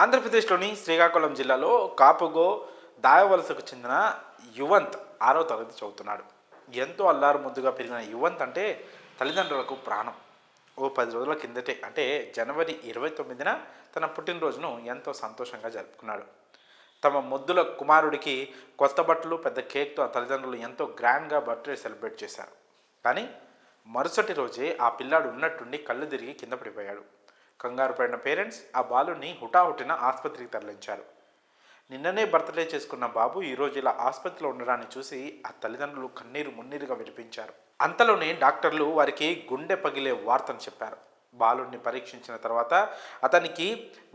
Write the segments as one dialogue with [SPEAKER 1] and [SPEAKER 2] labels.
[SPEAKER 1] ఆంధ్రప్రదేశ్లోని శ్రీకాకుళం జిల్లాలో కాపుగో దాయవలసకు చెందిన యువంత్ 6వ తరగతి చదువుతున్నాడు. ఎంతో అల్లారు ముద్దుగా పెరిగిన యువంత్ అంటే తల్లిదండ్రులకు ప్రాణం. ఓ 10 రోజుల కిందటే అంటే జనవరి 29న తన పుట్టినరోజును ఎంతో సంతోషంగా జరుపుకున్నాడు. తమ ముద్దుల కుమారుడికి కొత్త బట్టలు, పెద్ద కేక్తో ఆ తల్లిదండ్రులు ఎంతో గ్రాండ్గా బర్త్డే సెలబ్రేట్ చేశారు. కానీ మరుసటి రోజే ఆ పిల్లాడు ఉన్నట్టుండి కళ్ళు తిరిగి కింద పడిపోయాడు. కంగారు పడిన పేరెంట్స్ ఆ బాలుని హుటాహుటిన ఆసుపత్రికి తరలించారు. నిన్ననే బర్త్డే చేసుకున్న బాబు ఈరోజు ఇలా ఆసుపత్రిలో ఉండడాన్ని చూసి ఆ తల్లిదండ్రులు కన్నీరు మున్నీరుగా విడిపించారు. అంతలోనే డాక్టర్లు వారికి గుండె పగిలే వార్తను చెప్పారు. బాలుడిని పరీక్షించిన తర్వాత అతనికి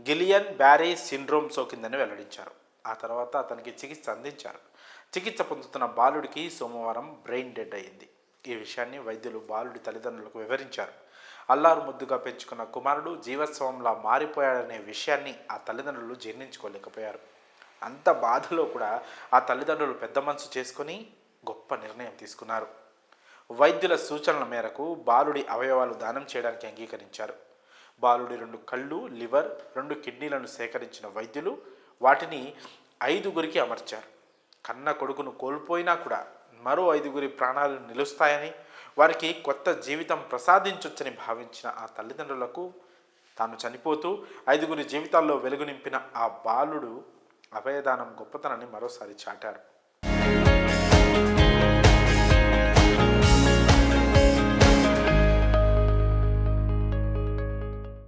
[SPEAKER 1] గిలియన్ బ్యారే సిండ్రోమ్ సోకిందని వెల్లడించారు. ఆ తర్వాత అతనికి చికిత్స అందించారు. చికిత్స పొందుతున్న బాలుడికి సోమవారం బ్రెయిన్ డెడ్ అయింది. ఈ విషయాన్ని వైద్యులు బాలుడి తల్లిదండ్రులకు వివరించారు. అల్లారు ముద్దుగా పెంచుకున్న కుమారుడు జీవోత్సవంలా మారిపోయాడనే విషయాన్ని ఆ తల్లిదండ్రులు జీర్ణించుకోలేకపోయారు. అంత బాధలో కూడా ఆ తల్లిదండ్రులు పెద్ద మనసు చేసుకొని గొప్ప నిర్ణయం తీసుకున్నారు. వైద్యుల సూచనల మేరకు బాలుడి అవయవాలు దానం చేయడానికి అంగీకరించారు. బాలుడి 2 కళ్ళు, లివర్, 2 కిడ్నీలను సేకరించిన వైద్యులు వాటిని 5గురికి అమర్చారు. కన్న కొడుకును కోల్పోయినా కూడా మరో 5గురి ప్రాణాలు నిలుస్తాయని, వారికి కొత్త జీవితం ప్రసాదించొచ్చని భావించిన ఆ తల్లిదండ్రులకు తాను చనిపోతూ 5గురి జీవితాల్లో వెలుగు నింపిన ఆ బాలుడు అభయదానం గొప్పతనాన్ని మరోసారి చాటారు.